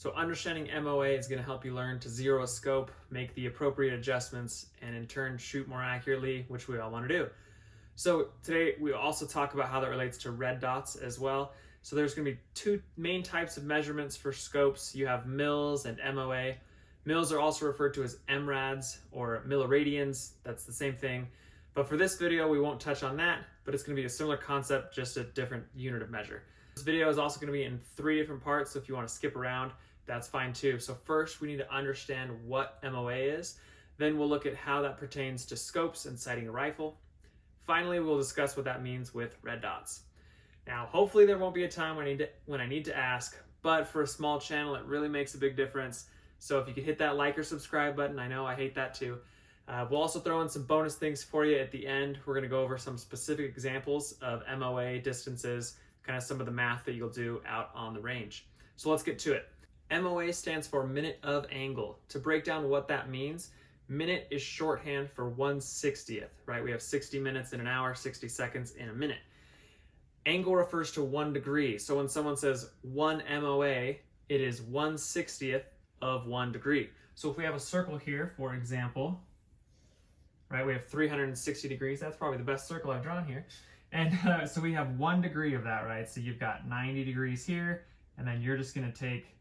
So understanding MOA is going to help you learn to zero a scope, make the appropriate adjustments, and in turn shoot more accurately, which we all want to do. So today we also talk about how that relates to red dots as well. So there's going to be two main types of measurements for scopes. You have mils and MOA. Mils are also referred to as MRADs or milliradians. That's the same thing. But for this video, we won't touch on that, but it's going to be a similar concept, just a different unit of measure. This video is also going to be in 3 different parts, so if you want to skip around, that's fine too. So first, we need to understand what MOA is. Then we'll look at how that pertains to scopes and sighting a rifle. Finally, we'll discuss what that means with red dots. Now, hopefully there won't be a time when I need to ask, but for a small channel, it really makes a big difference. So if you could hit that like or subscribe button, I know I hate that too. We'll also throw in some bonus things for you at the end. We're going to go over some specific examples of MOA distances, kind of some of the math that you'll do out on the range. So let's get to it. MOA stands for minute of angle. To break down what that means, minute is shorthand for 1/60th, right? We have 60 minutes in an hour, 60 seconds in a minute. Angle refers to 1 degree. So when someone says 1 MOA, it is 1/60th of 1 degree. So if we have a circle here, for example, right, we have 360 degrees. That's probably the best circle I've drawn here. And so we have 1 degree of that, right? So you've got 90 degrees here, and then you're just going to take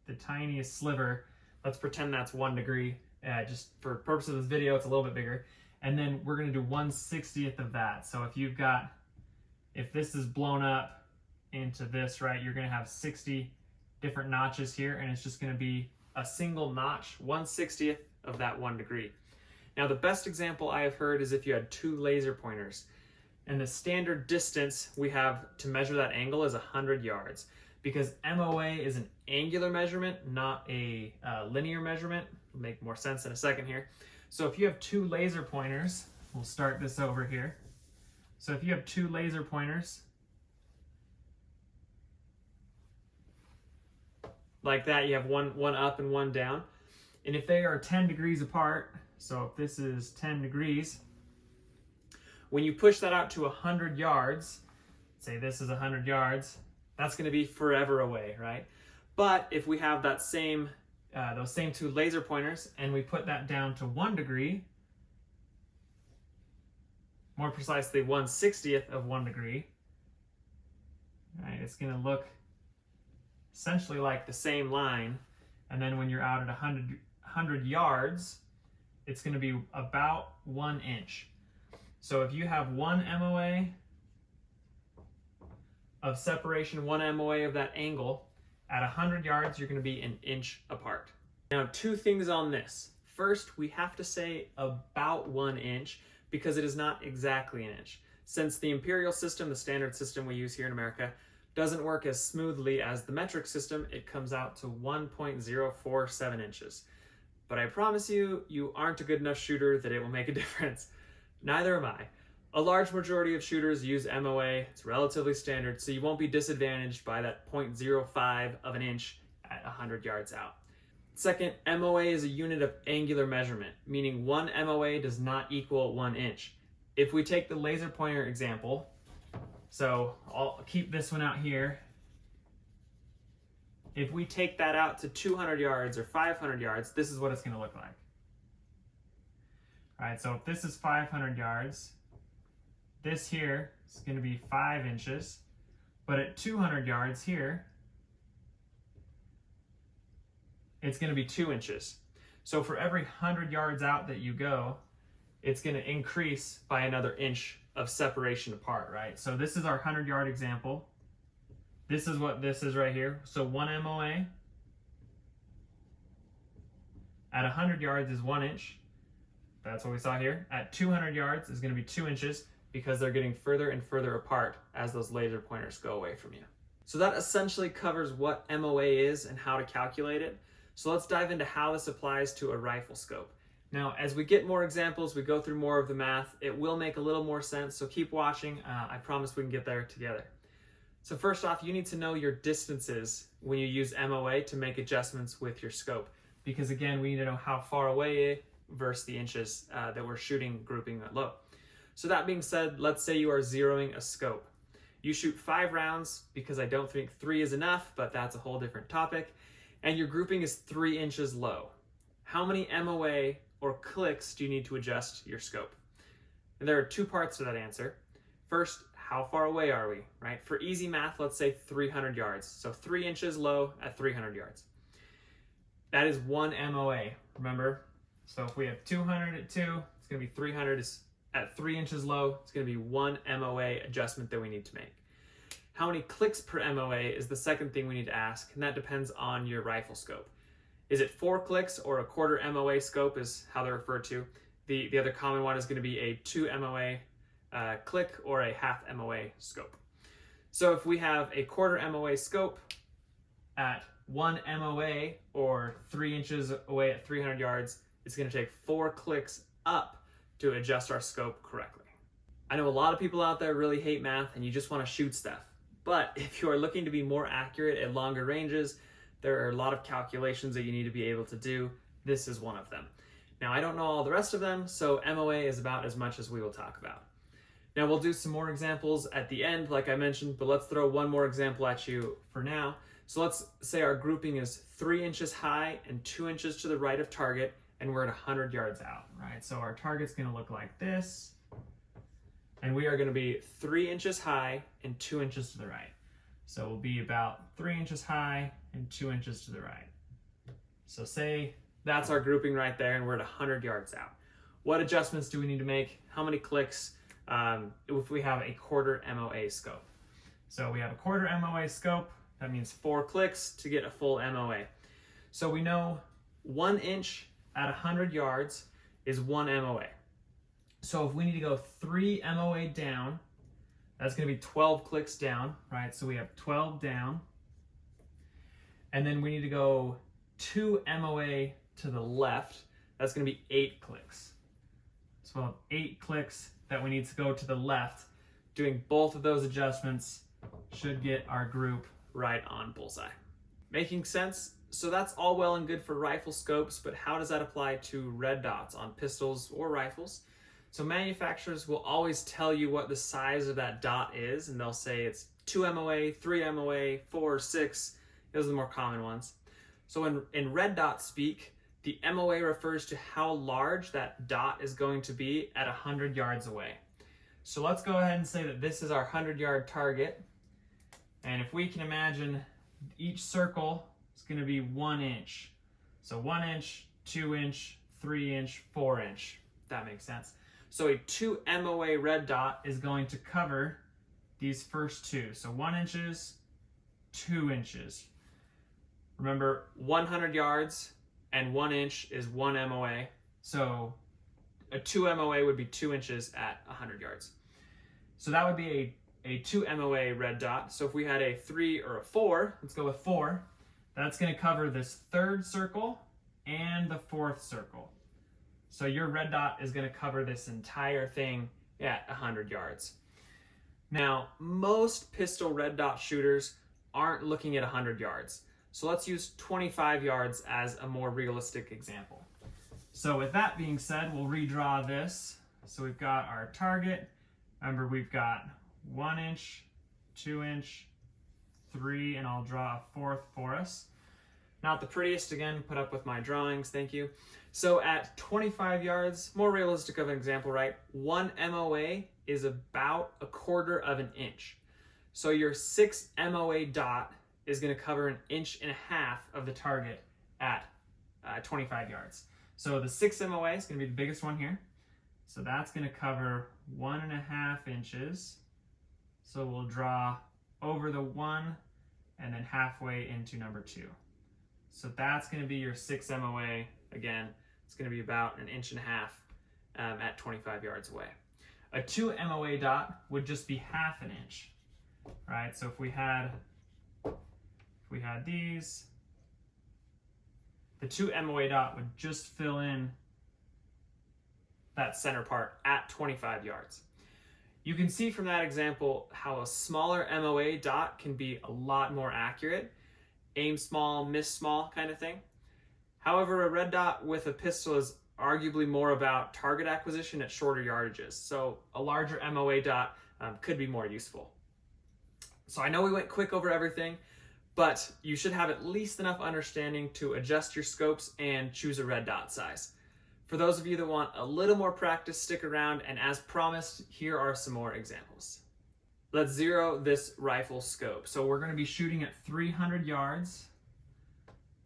the tiniest sliver. Let's pretend that's 1 degree. Just for purpose of this video, it's a little bit bigger. And then we're going to do 1/60th of that. So if this is blown up into this, right, you're going to have 60 different notches here, and it's just going to be a single notch, 1/60th of that 1 degree. Now, the best example I have heard is if you had 2 laser pointers, and the standard distance we have to measure that angle is 100 yards, because MOA is an angular measurement, not a linear measurement. It'll make more sense in a second here. So if you have 2 laser pointers, we'll start this over here. So if you have 2 laser pointers, like that, you have one up and one down. And if they are 10 degrees apart, so if this is 10 degrees, when you push that out to 100 yards, say this is 100 yards, that's going to be forever away, right? But if we have that same, those same 2 laser pointers, and we put that down to 1 degree, more precisely 1/60th of 1 degree, right? It's going to look essentially like the same line. And then when you're out at 100 yards, it's going to be about 1 inch. So if you have 1 MOA of separation, 1 MOA of that angle, at 100 yards, you're going to be 1 inch apart. Now, 2 things on this. First, we have to say about 1 inch because it is not exactly 1 inch. Since the imperial system, the standard system we use here in America, doesn't work as smoothly as the metric system, it comes out to 1.047 inches. But I promise you, you aren't a good enough shooter that it will make a difference. Neither am I. A large majority of shooters use MOA. It's relatively standard, so you won't be disadvantaged by that 0.05 of an inch at 100 yards out. Second, MOA is a unit of angular measurement, meaning 1 MOA does not equal 1 inch. If we take the laser pointer example, so I'll keep this one out here. If we take that out to 200 yards or 500 yards, this is what it's going to look like. All right, so if this is 500 yards, this here is going to be 5 inches, but at 200 yards here, it's going to be 2 inches. So for every 100 yards out that you go, it's going to increase by another inch of separation apart, right? So this is our 100-yard example. This is what this is right here. So 1 MOA at 100 yards is 1 inch. That's what we saw here. At 200 yards is going to be 2 inches because they're getting further and further apart as those laser pointers go away from you. So that essentially covers what MOA is and how to calculate it. So let's dive into how this applies to a rifle scope. Now, as we get more examples, we go through more of the math, it will make a little more sense, so keep watching. I promise we can get there together. So first off, you need to know your distances when you use MOA to make adjustments with your scope. Because again, we need to know how far away versus the inches that we're shooting grouping low. So that being said, let's say you are zeroing a scope. You shoot 5 rounds because I don't think 3 is enough, but that's a whole different topic. and your grouping is 3 inches low. How many MOA or clicks do you need to adjust your scope? And there are 2 parts to that answer. First, how far away are we, right? For easy math, let's say 300 yards. So 3 inches low at 300 yards. That is 1 MOA, remember? So if we have 200 at 2, it's going to be 300 at 3 inches low. It's going to be 1 MOA adjustment that we need to make. How many clicks per MOA is the second thing we need to ask, and that depends on your rifle scope. Is it 4 clicks or a quarter MOA scope is how they're referred to. The other common one is going to be a 2 MOA click or a half MOA scope. So if we have a quarter MOA scope at 1 MOA or 3 inches away at 300 yards, it's going to take 4 clicks up to adjust our scope correctly. I know a lot of people out there really hate math and you just want to shoot stuff. But if you are looking to be more accurate at longer ranges, there are a lot of calculations that you need to be able to do. This is one of them. Now, I don't know all the rest of them, so MOA is about as much as we will talk about. Now, we'll do some more examples at the end, like I mentioned, but let's throw one more example at you for now. So let's say our grouping is 3 inches high and 2 inches to the right of target, and we're at 100 yards out, right? So our target's gonna look like this, and we are gonna be 3 inches high and 2 inches to the right. So we'll be about 3 inches high and 2 inches to the right. So say that's our grouping right there, and we're at 100 yards out. What adjustments do we need to make? How many clicks if we have a quarter MOA scope? So we have a quarter MOA scope. That means 4 clicks to get a full MOA. So we know 1 inch at 100 yards is 1 MOA. So if we need to go 3 MOA down, that's going to be 12 clicks down, right? So we have 12 down. And then we need to go 2 MOA to the left. That's going to be 8 clicks. So we'll have 8 clicks that we need to go to the left. Doing both of those adjustments should get our group right on bullseye. Making sense? So that's all well and good for rifle scopes, but how does that apply to red dots on pistols or rifles? So manufacturers will always tell you what the size of that dot is, and they'll say it's 2 MOA, 3 MOA, 4, 6. Those are the more common ones. So in red dot speak, the MOA refers to how large that dot is going to be at 100 yards away. So let's go ahead and say that this is our 100-yard target. And if we can imagine each circle is going to be 1 inch. So 1 inch, 2 inch, 3 inch, 4 inch. That makes sense. So a 2 MOA red dot is going to cover these first 2. So 1 inches, 2 inches. Remember, 100 yards and 1 inch is 1 MOA. So a 2 MOA would be 2 inches at 100 yards. So that would be a 2 MOA red dot. So if we had a 3 or a 4, let's go with 4, that's going to cover this 3rd circle and the 4th circle. So your red dot is going to cover this entire thing at 100 yards. Now, most pistol red dot shooters aren't looking at 100 yards. So let's use 25 yards as a more realistic example. So with that being said, we'll redraw this. So we've got our target. Remember, we've got 1 inch, 2 inch, 3, and I'll draw a 4th for us. Not the prettiest, again, put up with my drawings, thank you. So at 25 yards, more realistic of an example, right? 1 MOA is about a quarter of an inch. So your 6 MOA dot is going to cover 1.5 inches of the target at 25 yards. So the 6 MOA is going to be the biggest one here. So that's going to cover 1.5 inches. So we'll draw over the 1 and then halfway into number 2. So that's going to be your 6 MOA. Again, it's going to be about 1.5 inches at 25 yards away. A 2 MOA dot would just be 1/2 inch, right? So if we had these, the 2 MOA dot would just fill in that center part at 25 yards. You can see from that example how a smaller MOA dot can be a lot more accurate. Aim small, miss small kind of thing. However, a red dot with a pistol is arguably more about target acquisition at shorter yardages. So a larger MOA dot could be more useful. So I know we went quick over everything, but you should have at least enough understanding to adjust your scopes and choose a red dot size. For those of you that want a little more practice, stick around, and as promised, here are some more examples. Let's zero this rifle scope. So we're going to be shooting at 300 yards.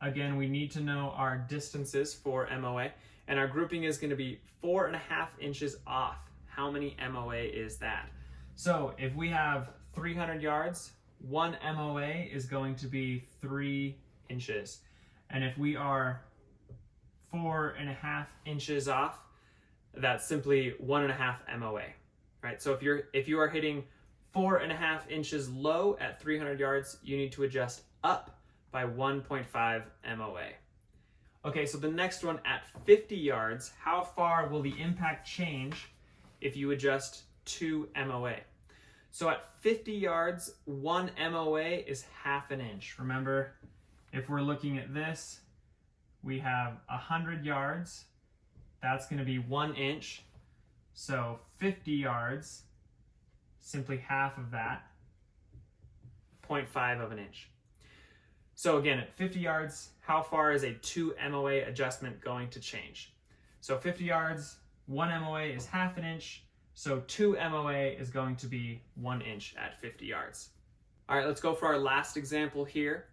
Again, we need to know our distances for MOA, and our grouping is going to be 4.5 inches off. How many MOA is that? So if we have 300 yards, one MOA is going to be 3 inches. And if we are 4.5 inches off, that's simply 1.5 MOA, right? So if you are hitting 4.5 inches low at 300 yards, you need to adjust up by 1.5 MOA. Okay, so the next one at 50 yards, how far will the impact change if you adjust 2 MOA? So at 50 yards, 1 MOA is ½ an inch. Remember, if we're looking at this, we have 100 yards, that's going to be 1 inch. So 50 yards, simply half of that, 0.5 of an inch. So again, at 50 yards, how far is a 2 MOA adjustment going to change? So 50 yards, 1 MOA is ½ an inch, so 2 MOA is going to be 1 inch at 50 yards. All right, let's go for our last example here.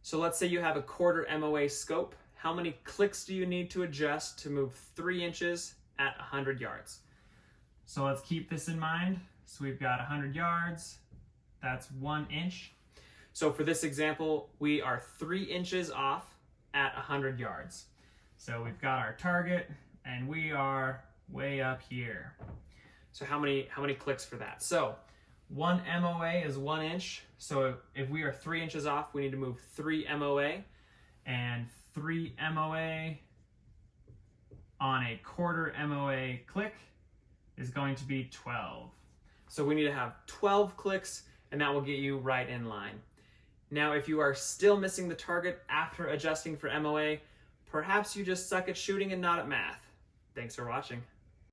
So let's say you have a 1/4 MOA scope. How many clicks do you need to adjust to move 3 inches at 100 yards? So let's keep this in mind. So we've got 100 yards, that's 1 inch. So for this example, we are 3 inches off at 100 yards. So we've got our target and we are way up here. So how many clicks for that? So 1 MOA is 1 inch. So if we are 3 inches off, we need to move 3 MOA, and 3 MOA on a 1/4 MOA click is going to be 12. So we need to have 12 clicks, and that will get you right in line. Now, if you are still missing the target after adjusting for MOA, perhaps you just suck at shooting and not at math. Thanks for watching.